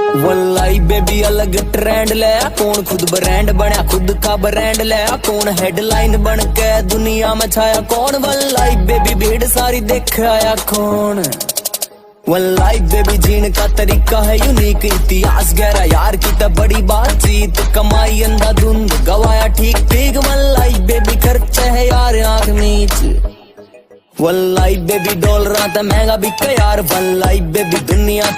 वल्लाई baby अलग trend ले, कौन खुद ब्रांड बना, खुद का ब्रांड ले, कौन हेडलाइन बन के दुनिया में छाया, कौन वल्लाई बेबी भीड़ सारी देख आया कौन। वल्लाई बेबी जीने का तरीका है यूनिक, इतिहास गहरा यार की तो बड़ी बातचीत, कमाई अंधाधुंध गवाया ठीक ठीक, वल्लाई बेबी खर्चे है यार आंख नीच। वल्लाई बेबी डॉलर महंगा बिका यार, वल्लाई बेबी दुनिया